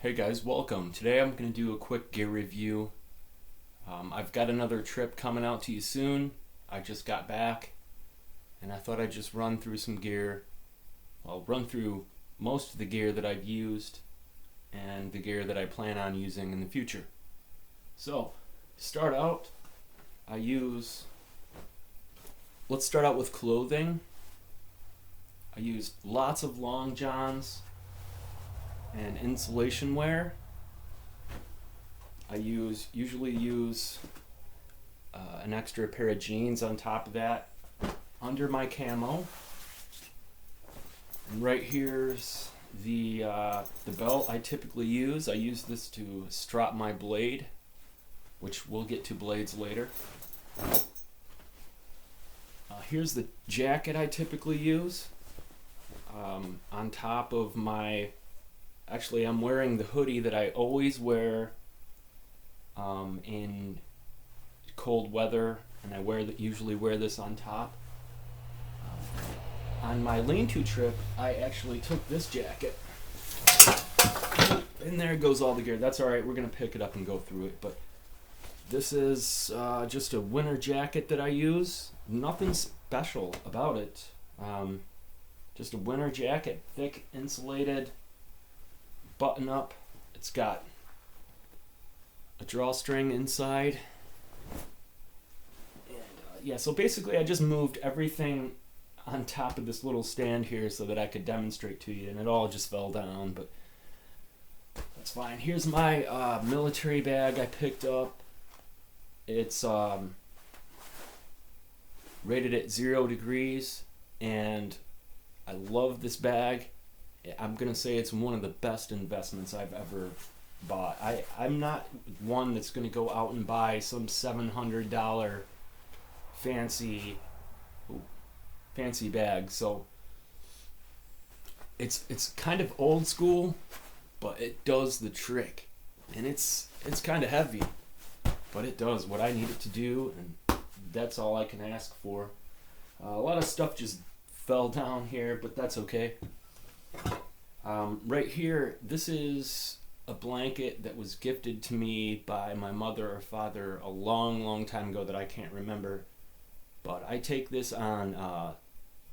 Hey guys, welcome. Today I'm going to do a quick gear review. I've got another trip coming out to you soon. I just got back and I thought I'd just run through some gear. Well, run through most of the gear that I've used and the gear that I plan on using in the future. So, start out, let's start out with clothing. I use lots of long johns and insulation wear. I usually use an extra pair of jeans on top of that under my camo. And right here's the belt I typically use. I use this to strap my blade, which we'll get to blades later. Here's the jacket I typically use. On top of my Actually, I'm wearing the hoodie that I always wear in cold weather, and I usually wear this on top. On my lean-to trip, I actually took this jacket, and there goes all the gear. That's all right. We're gonna pick it up and go through it. But this is just a winter jacket that I use. Nothing special about it. Just a winter jacket, thick, insulated. Button up. It's got a drawstring inside. And yeah, so basically I just moved everything on top of this little stand here so that I could demonstrate to you, and it all just fell down, but that's fine. Here's my military bag I picked up. It's rated at 0 degrees, and I love this bag. I'm going to say it's one of the best investments I've ever bought. I'm not one that's going to go out and buy some $700 fancy bag. So it's kind of old school, but it does the trick. And it's kind of heavy, but it does what I need it to do, and that's all I can ask for. A lot of stuff just fell down here, but that's okay. Right here, this is a blanket that was gifted to me by my mother or father a long time ago that I can't remember. But I take this on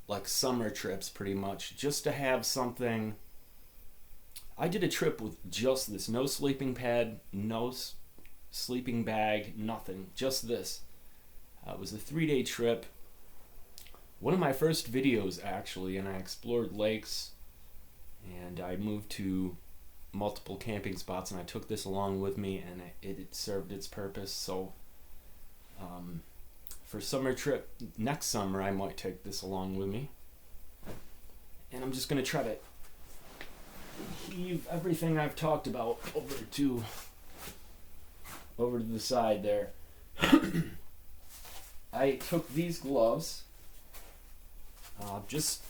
like summer trips pretty much, just to have something. I did a trip with just this. No sleeping pad, no sleeping bag, nothing. Just this. It was a 3-day trip. One of my first videos, actually, and I explored lakes. And I moved to multiple camping spots, and I took this along with me, and it served its purpose. So for summer trip next summer, I might take this along with me, and I'm just going to try to heave everything I've talked about over to the side there. I took these gloves, just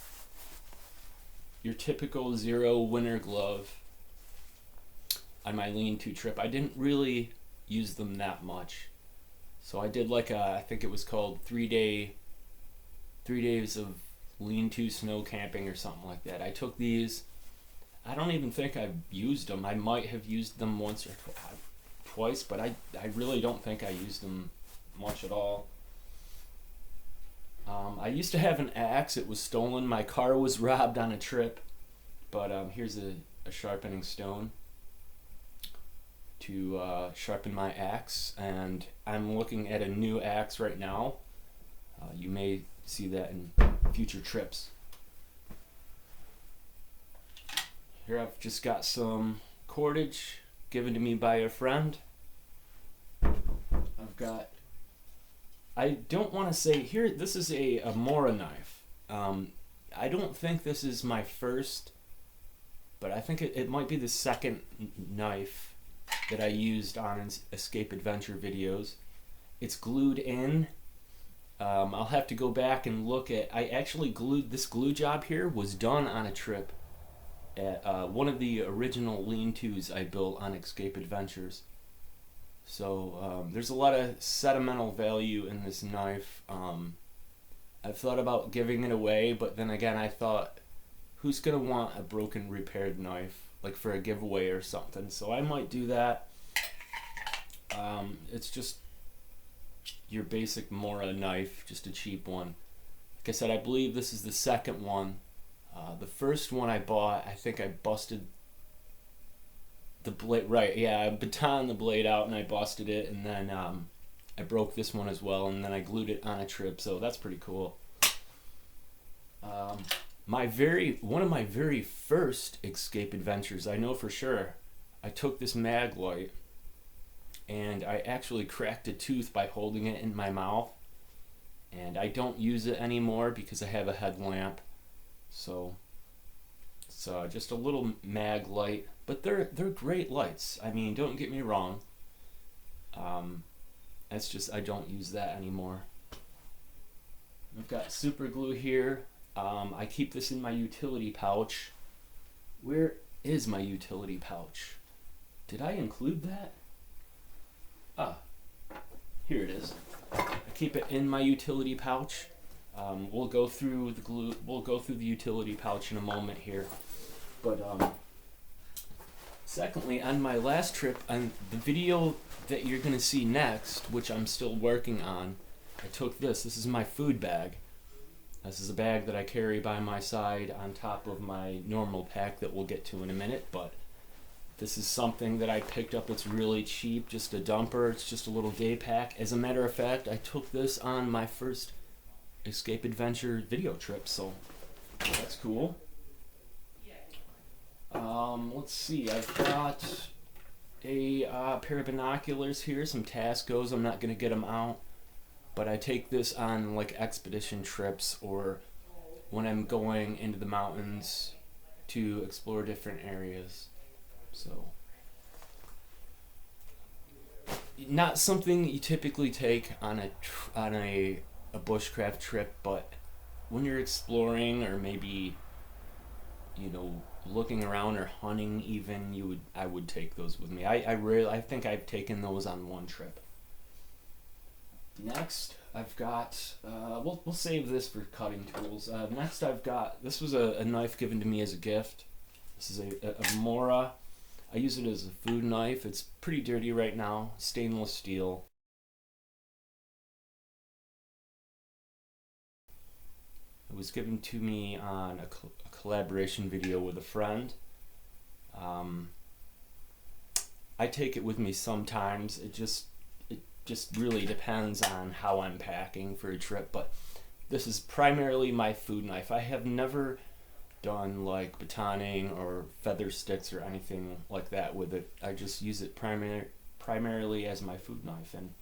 your typical 0 winter glove on my lean-to trip. I didn't really use them that much, so I did like I think it was called 3 days of lean-to snow camping or something like that. I took these. I don't even think I've used them. I might have used them once or twice, but I really don't think I used them much at all. I used to have an axe. It was stolen. My car was robbed on a trip. But here's a sharpening stone to sharpen my axe. And I'm looking at a new axe right now. You may see that in future trips. Here I've just got some cordage given to me by a friend. I don't want to say here, this is a Mora knife. I don't think this is my first, but I think it might be the second knife that I used on Escape Adventure videos. It's glued in. I'll have to go back and look at, I actually glued, this glue job here was done on a trip at one of the original lean-tos I built on Escape Adventures. So there's a lot of sentimental value in this knife. I've thought about giving it away, but then again I thought, who's going to want a broken repaired knife? like for a giveaway or something. So I might do that. It's just your basic Mora knife, just a cheap one. Like I said, I believe this is the second one. The first one I bought, I think I busted the blade, right, yeah, I batoned the blade out and I busted it, and then I broke this one as well, and then I glued it on a trip, so that's pretty cool. One of my very first escape adventures, I know for sure, I took this mag light and I actually cracked a tooth by holding it in my mouth, and I don't use it anymore because I have a headlamp. So it's just a little mag light, but they're great lights. I mean, don't get me wrong. It's just I don't use that anymore. I've got super glue here. I keep this in my utility pouch. Where is my utility pouch? Did I include that? Ah, here it is. I keep it in my utility pouch. We'll go through the glue. We'll go through the utility pouch in a moment here. But secondly, on my last trip, on the video that you're gonna see next, which I'm still working on, I took this. This is my food bag. This is a bag that I carry by my side on top of my normal pack that we'll get to in a minute, but this is something that I picked up. It's really cheap, just a dumper. It's just a little day pack. As a matter of fact, I took this on my first escape adventure video trip, so that's cool. Let's see, I've got a pair of binoculars here, some Tascos. I'm not going to get them out, but I take this on like expedition trips or when I'm going into the mountains to explore different areas. So, not something you typically take on a bushcraft trip, but when you're exploring or maybe, you know, looking around or hunting even, I would take those with me. I think I've taken those on one trip. Next, I've got we'll save this for cutting tools. Next, I've got, this was a knife given to me as a gift. This is a Mora. I use it as a food knife. It's pretty dirty right now. Stainless steel. It was given to me on a collaboration video with a friend. I take it with me sometimes. It just really depends on how I'm packing for a trip, but this is primarily my food knife. I have never done like batoning or feather sticks or anything like that with it. I just use it primarily as my food knife, and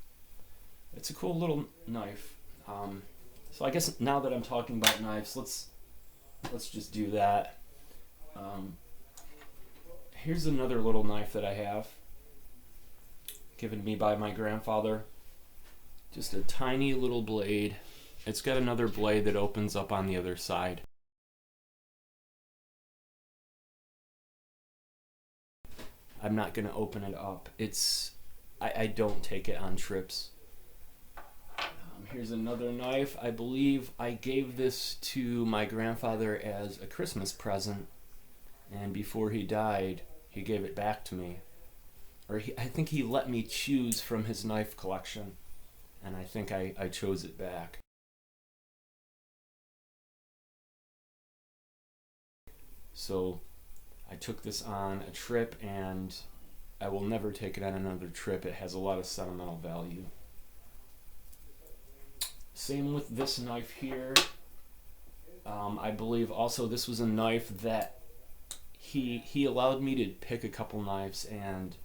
it's a cool little knife. So I guess now that I'm talking about knives, let's just do that. Here's another little knife that I have, given to me by my grandfather. Just a tiny little blade. It's got another blade that opens up on the other side. I'm not going to open it up. I don't take it on trips. Here's another knife. I believe I gave this to my grandfather as a Christmas present, and before he died, he gave it back to me. Or I think he let me choose from his knife collection, and I think I chose it back. So I took this on a trip, and I will never take it on another trip. It has a lot of sentimental value. Same with this knife here. I believe also this was a knife that he allowed me to pick a couple knives, and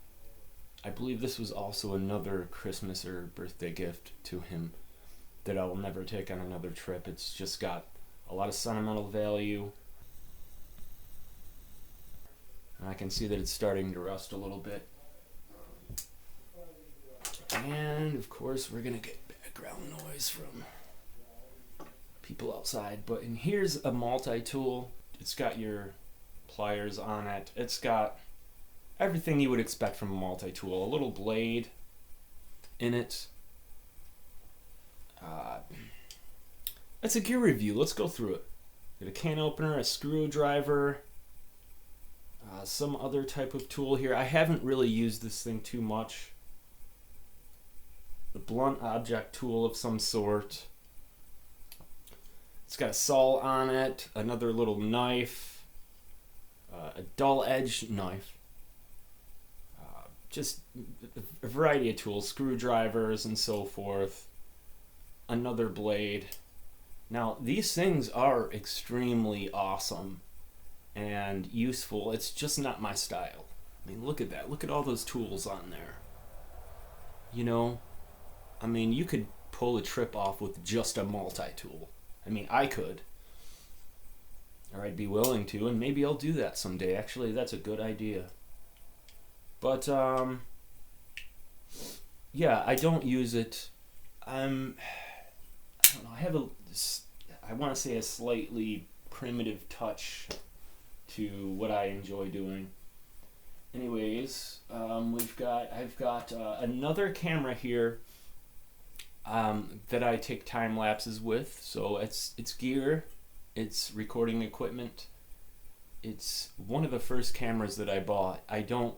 I believe this was also another Christmas or birthday gift to him that I will never take on another trip. It's just got a lot of sentimental value. And I can see that it's starting to rust a little bit. And of course we're gonna get background noise from people outside. But and here's a multi-tool. It's got your pliers on it. It's got everything you would expect from a multi-tool. A little blade in it. It's a gear review. Let's go through it. Got a can opener, a screwdriver. Some other type of tool here. I haven't really used this thing too much. A blunt object tool of some sort. It's got a saw on it, another little knife, a dull edge knife, just a variety of tools, screwdrivers and so forth, another blade. Now, these things are extremely awesome and useful. It's just not my style. I mean, look at that. Look at all those tools on there. You know, I mean, you could pull a trip off with just a multi-tool. I mean, I could. Or I'd be willing to, and maybe I'll do that someday. Actually, that's a good idea. But, yeah, I don't use it. I don't know, I want to say a slightly primitive touch to what I enjoy doing. Anyways, I've got another camera here that I take time lapses with. So it's gear, it's recording equipment. It's one of the first cameras that I bought. I don't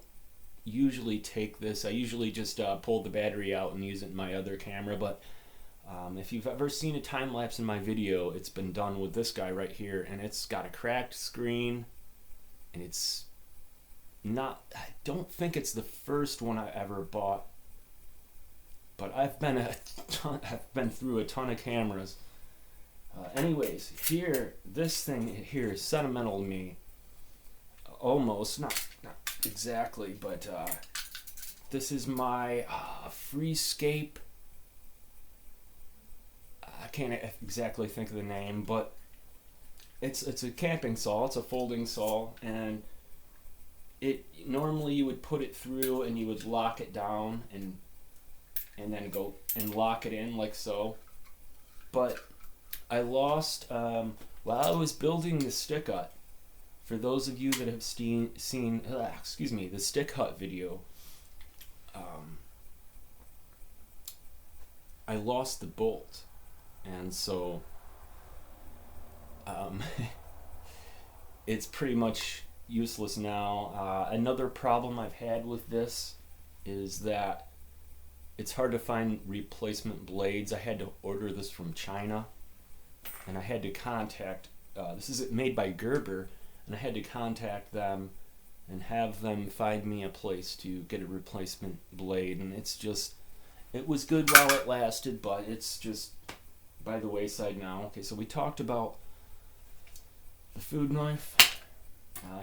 usually take this. I usually just pull the battery out and use it in my other camera. But if you've ever seen a time lapse in my video, it's been done with this guy right here, and it's got a cracked screen, and it's not. I don't think it's the first one I ever bought. But I've been through a ton of cameras. Anyways, here, this thing here is sentimental to me. Almost, not exactly, but this is my Freescape. I can't exactly think of the name, but it's a camping saw. It's a folding saw, and it normally you would put it through and you would lock it down and then go and lock it in like so. But I lost while I was building the stick hut. For those of you that have seen the stick hut video, I lost the bolt, and so it's pretty much useless now. Another problem I've had with this is that it's hard to find replacement blades. I had to order this from China, and I had to contact, this is made by Gerber, and I had to contact them and have them find me a place to get a replacement blade. And it's just, it was good while it lasted, but it's just by the wayside now. Okay, so we talked about the food knife.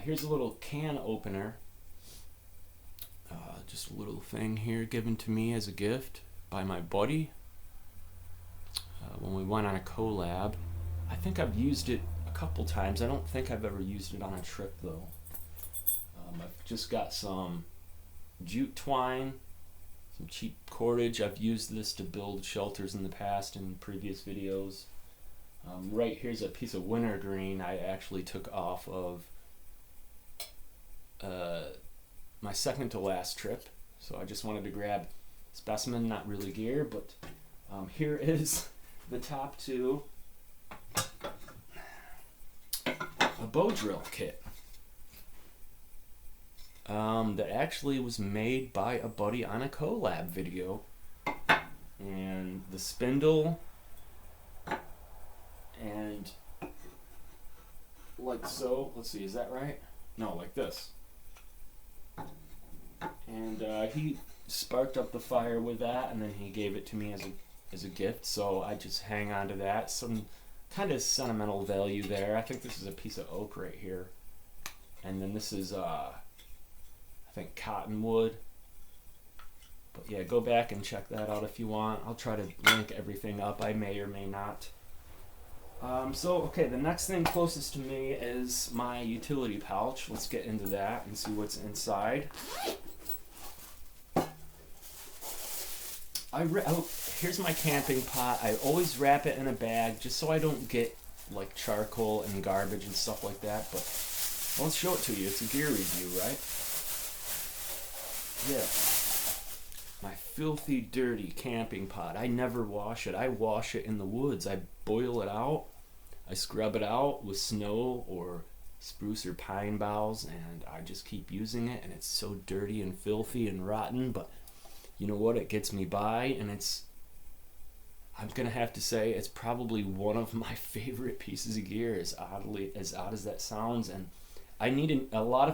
Here's a little can opener. Just a little thing here given to me as a gift by my buddy when we went on a collab. I think I've used it a couple times. I don't think I've ever used it on a trip though. I've just got some jute twine, some cheap cordage. I've used this to build shelters in the past in previous videos. Right here's a piece of wintergreen I actually took off of my second to last trip, so I just wanted to grab specimen, not really gear. But here is the top two, a bow drill kit that actually was made by a buddy on a collab video, and the spindle, and like so. Let's see, is that right? No, like this. And he sparked up the fire with that, and then he gave it to me as a gift, so I just hang on to that. Some kind of sentimental value there. I think this is a piece of oak right here, and then this is I think cottonwood. But yeah, go back and check that out if you want. I'll try to link everything up. I may or may not. So okay, the next thing closest to me is my utility pouch. Let's get into that and see what's inside. Here's my camping pot. I always wrap it in a bag just so I don't get like charcoal and garbage and stuff like that. But let's show it to you. It's a gear review, right? Yeah. My filthy, dirty camping pot. I never wash it. I wash it in the woods. I boil it out. I scrub it out with snow or spruce or pine boughs, and I just keep using it, and it's so dirty and filthy and rotten, but you know what, it gets me by, and I'm gonna have to say it's probably one of my favorite pieces of gear, as odd as that sounds. And I need a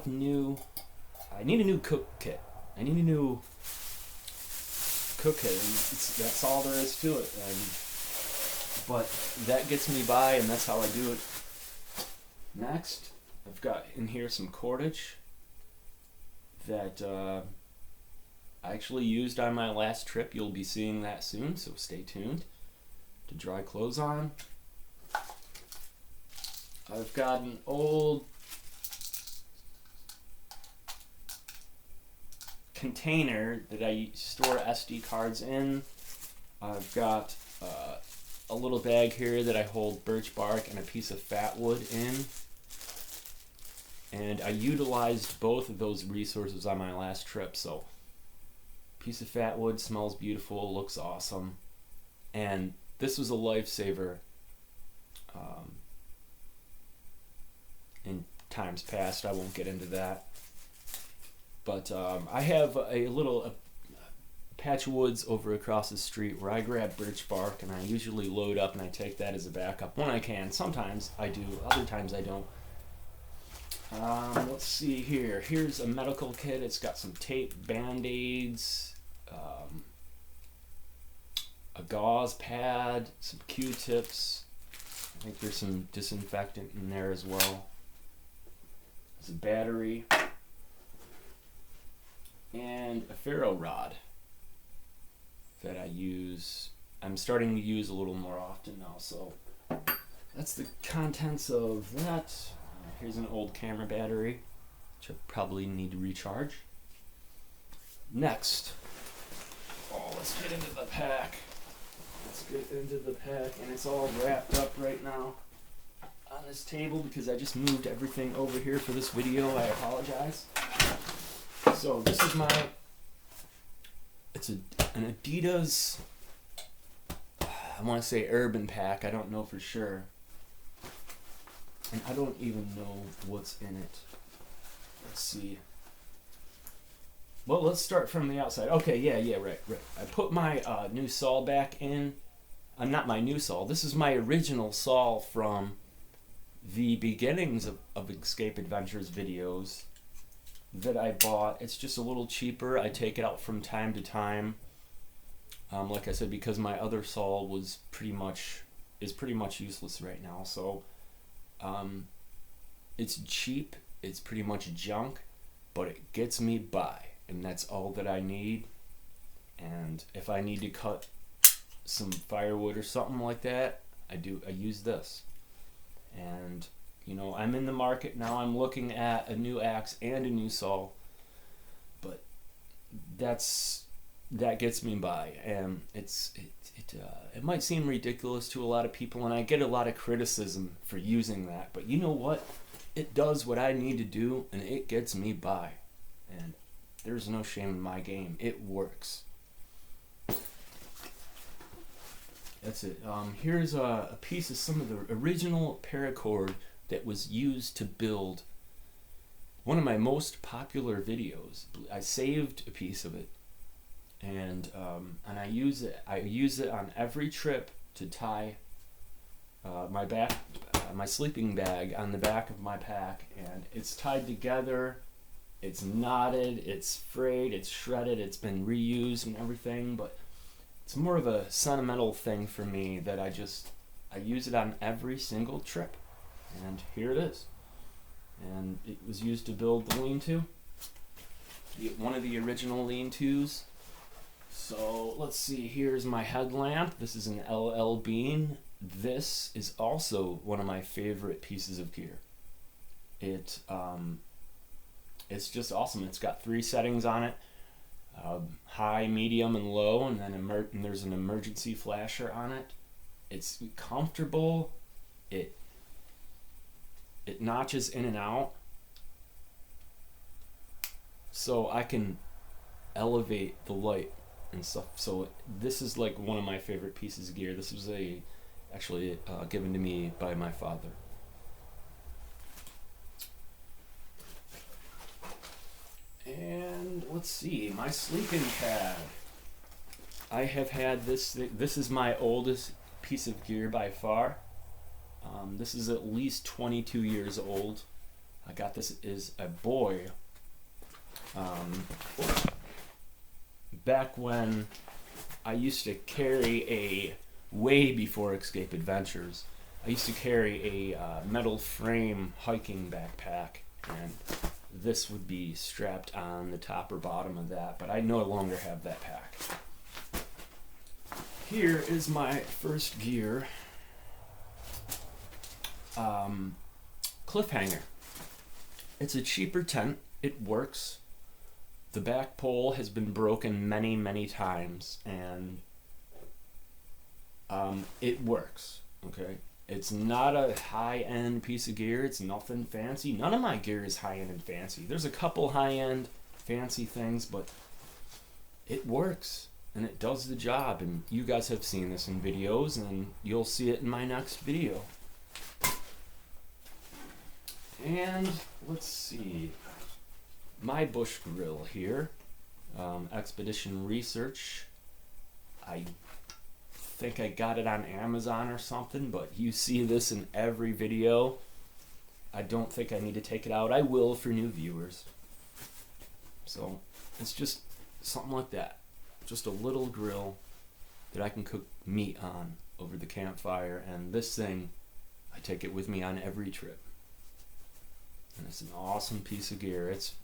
new cook kit. I need a new cook kit. That's all there is to it. But that gets me by, and that's how I do it. Next, I've got in here some cordage that I actually used on my last trip. You'll be seeing that soon, so stay tuned. To dry clothes on. I've got an old container that I store SD cards in. I've got a little bag here that I hold birch bark and a piece of fat wood in. And I utilized both of those resources on my last trip, so piece of fat wood smells beautiful, looks awesome, and this was a lifesaver in times past. I won't get into that, but I have a patch of woods over across the street where I grab birch bark, and I usually load up and I take that as a backup when I can. Sometimes I do, other times I don't. Let's see here. Here's a medical kit. It's got some tape, band-aids, a gauze pad, some Q-tips. I think there's some disinfectant in there as well. There's a battery and a ferro rod that I'm starting to use a little more often now. So that's the contents of that. Here's an old camera battery, which I probably need to recharge. Next, let's get into the pack. And it's all wrapped up right now on this table because I just moved everything over here for this video. I apologize. So this is it's an Adidas, I want to say urban pack. I don't know for sure. And I don't even know what's in it. Let's see. Well, let's start from the outside. Okay, yeah, right. I put my new saw back in. Not my new saw. This is my original saw from the beginnings of Escape Adventures videos that I bought. It's just a little cheaper. I take it out from time to time. Like I said, because my other saw is pretty much useless right now. So it's cheap. It's pretty much junk, but it gets me by. And that's all that I need. And if I need to cut some firewood or something like that, I use this. And I'm in the market now. I'm looking at a new axe and a new saw, but that gets me by. And it might seem ridiculous to a lot of people, and I get a lot of criticism for using that, but you know what? It does what I need to do, and it gets me by. And there's no shame in my game. It works. That's it. Here's a piece of some of the original paracord that was used to build one of my most popular videos. I saved a piece of it, and I use it. I use it on every trip to tie my sleeping bag on the back of my pack, and it's tied together. It's knotted, it's frayed, it's shredded, it's been reused and everything, but it's more of a sentimental thing for me that I use it on every single trip. And here it is. And it was used to build the lean-to, one of the original lean-tos. So let's see, here's my headlamp. This is an LL Bean. This is also one of my favorite pieces of gear. It's just awesome. It's got 3 settings on it. High, medium, and low, and then and there's an emergency flasher on it. It's comfortable. It notches in and out, so I can elevate the light and stuff. So this is like one of my favorite pieces of gear. This was actually given to me by my father. And let's see, my sleeping pad. I have had this. This is my oldest piece of gear by far. This is at least 22 years old. I got this as a boy. Back when I used to carry way before Escape Adventures, I used to carry a metal frame hiking backpack, and this would be strapped on the top or bottom of that, but I no longer have that pack. Here is my first gear. Cliffhanger. It's a cheaper tent. It works. The back pole has been broken many, many times, and it works. Okay, it's not a high-end piece of gear. It's nothing fancy. None of my gear is high-end and fancy. There's a couple high-end fancy things, but it works and it does the job. And you guys have seen this in videos, and you'll see it in my next video. And let's see, my bush grill here, Expedition Research. I think I got it on Amazon or something, but you see this in every video. I don't think I need to take it out. I will for new viewers. So it's just something like that. Just a little grill that I can cook meat on over the campfire, and this thing, I take it with me on every trip. And it's an awesome piece of gear. It's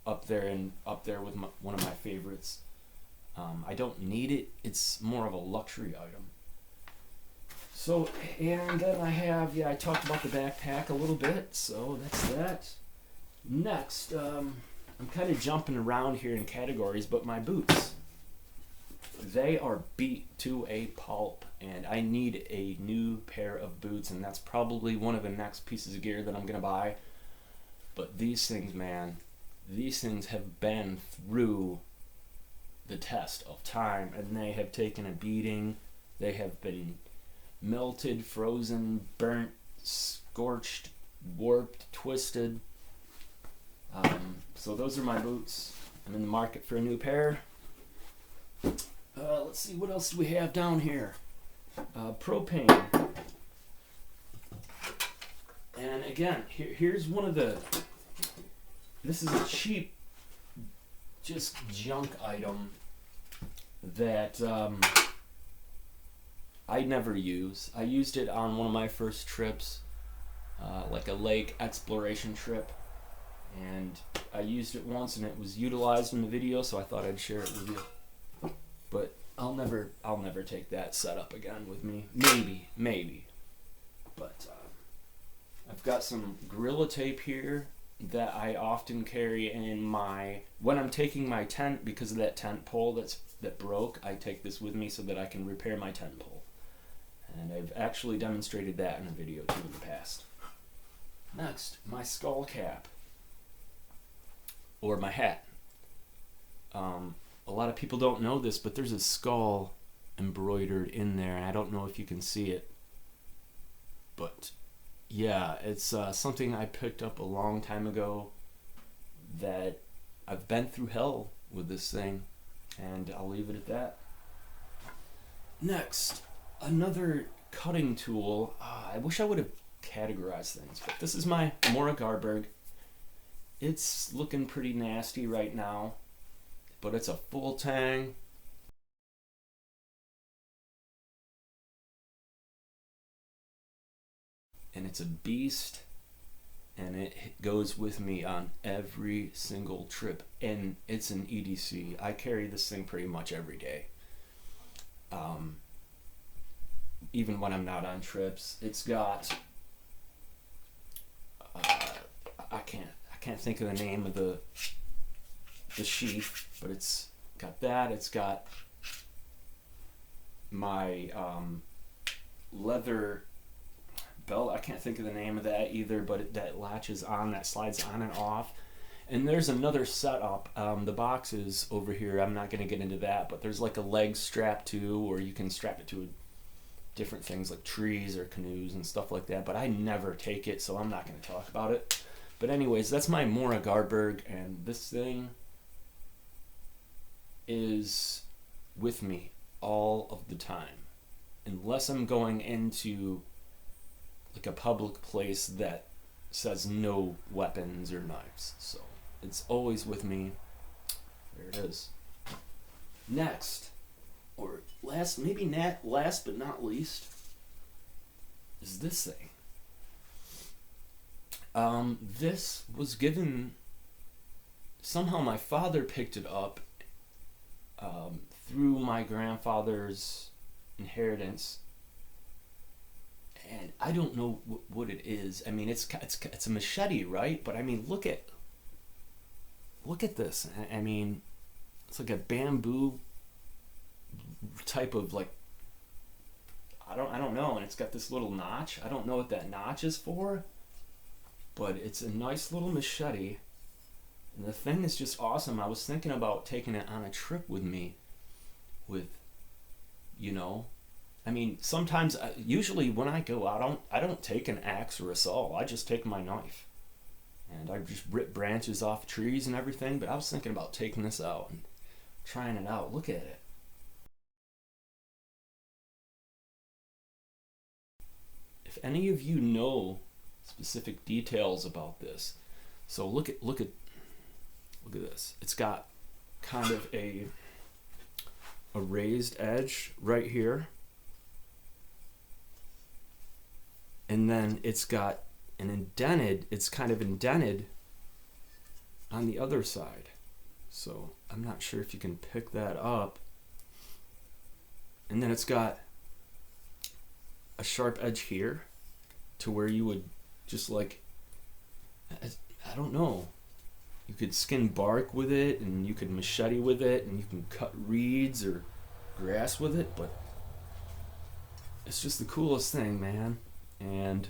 up there with one of my favorites. I don't need it. It's more of a luxury item. So, and then I talked about the backpack a little bit, so that's that. Next, I'm kind of jumping around here in categories, but my boots. They are beat to a pulp, and I need a new pair of boots, and that's probably one of the next pieces of gear that I'm going to buy. But these things, man, these things have been through the test of time, and they have taken a beating. They have been melted, frozen, burnt, scorched, warped, twisted. So those are my boots. I'm in the market for a new pair. Let's see, what else do we have down here? Propane. And again, here's one of the, this is a cheap, just junk item that I never use. I used it on one of my first trips, like a lake exploration trip, and I used it once and it was utilized in the video, so I thought I'd share it with you. But I'll never take that setup again with me. Maybe. But I've got some Gorilla Tape here that I often carry in when I'm taking my tent, because of that tent pole that broke. I take this with me so that I can repair my tent pole. And I've actually demonstrated that in a video too in the past. Next, my skull cap. Or my hat. A lot of people don't know this, but there's a skull embroidered in there, and I don't know if you can see it. But yeah, it's something I picked up a long time ago that I've been through hell with this thing, and I'll leave it at that. Next, another cutting tool. I wish I would have categorized things, but this is my Mora Garberg. It's looking pretty nasty right now, but it's a full tang. And it's a beast, and it goes with me on every single trip, and it's an EDC. I carry this thing pretty much every day. Even when I'm not on trips. It's got I can't think of the name of the sheath, but it's got that. It's got my leather belt. I can't think of the name of that either, but that latches on, that slides on and off. And there's another setup. The box is over here. I'm not going to get into that, but there's like a leg strap too, or you can strap it to different things like trees or canoes and stuff like that, but I never take it, so I'm not going to talk about it. But anyways, that's my Mora Garberg, and this thing, is with me all of the time, unless I'm going into like a public place that says no weapons or knives. So it's always with me. There it is. Next, or last, maybe not last but not least, is this thing. This was given, somehow my father picked it up through my grandfather's inheritance, and I don't know what it is. I mean, it's a machete, right? But I mean, look at this. I mean, it's like a bamboo type of, like, I don't know, and it's got this little notch. I don't know what that notch is for, but it's a nice little machete, and the thing is just awesome. I was thinking about taking it on a trip with me, with, you know, I mean, sometimes, usually when I go out, I don't take an axe or a saw. I just take my knife, and I just rip branches off trees and everything. But I was thinking about taking this out and trying it out. Look at it. If any of you know specific details about this, so look at this. It's got kind of a raised edge right here, and then it's got an indented. It's kind of indented on the other side. So I'm not sure if you can pick that up. And then it's got a sharp edge here to where you would just, like, I don't know, you could skin bark with it, and you could machete with it, and you can cut reeds or grass with it. But it's just the coolest thing, man. And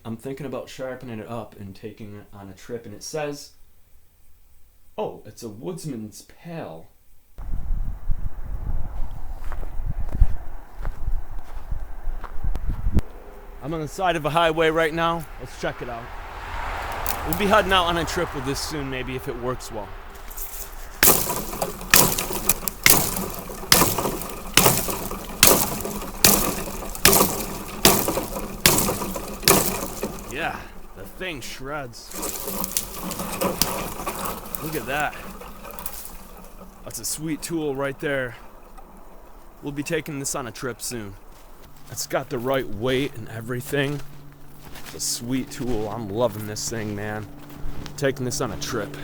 I'm thinking about sharpening it up and taking it on a trip. And it says, oh, it's a woodsman's pail. I'm on the side of a highway right now. Let's check it out. We'll be heading out on a trip with this soon, maybe, if it works well. Yeah, the thing shreds. Look at that. That's a sweet tool right there. We'll be taking this on a trip soon. It's got the right weight and everything. It's a sweet tool. I'm loving this thing, man. Taking this on a trip.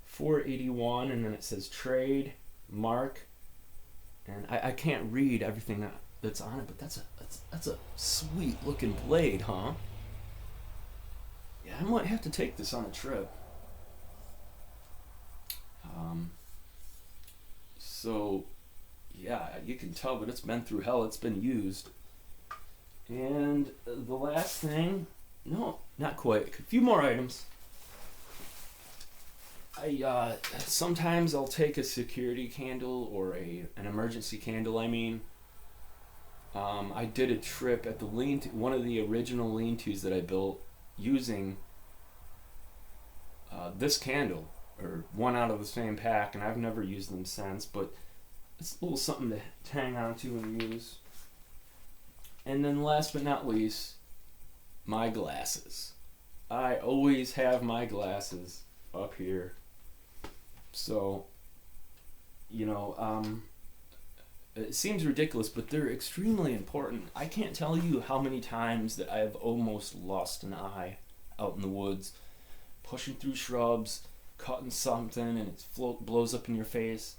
481, and then it says trade, mark, and I can't read everything that's on it, but that's a sweet looking blade, huh? Yeah, I might have to take this on a trip. So yeah, you can tell, but it's been through hell. It's been used. And the last thing, no, not quite. A few more items. Sometimes I'll take a security candle or an emergency candle. I mean, I did a trip at the one of the original lean-tos that I built using this candle, or one out of the same pack, and I've never used them since, but it's a little something to hang on to and use. And then last but not least, my glasses. I always have my glasses up here. So, you know, it seems ridiculous, but they're extremely important. I can't tell you how many times that I've almost lost an eye out in the woods, pushing through shrubs, cutting something, and it blows up in your face.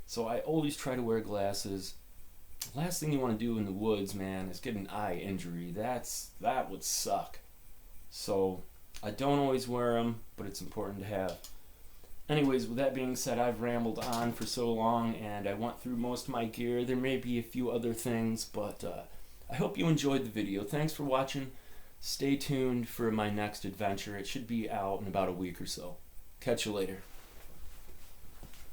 So I always try to wear glasses. Last thing you want to do in the woods, man, is get an eye injury. That would suck. So I don't always wear them, but it's important to have. Anyways, with that being said, I've rambled on for so long, and I went through most of my gear. There may be a few other things, but I hope you enjoyed the video. Thanks for watching. Stay tuned for my next adventure. It should be out in about a week or so. Catch you later.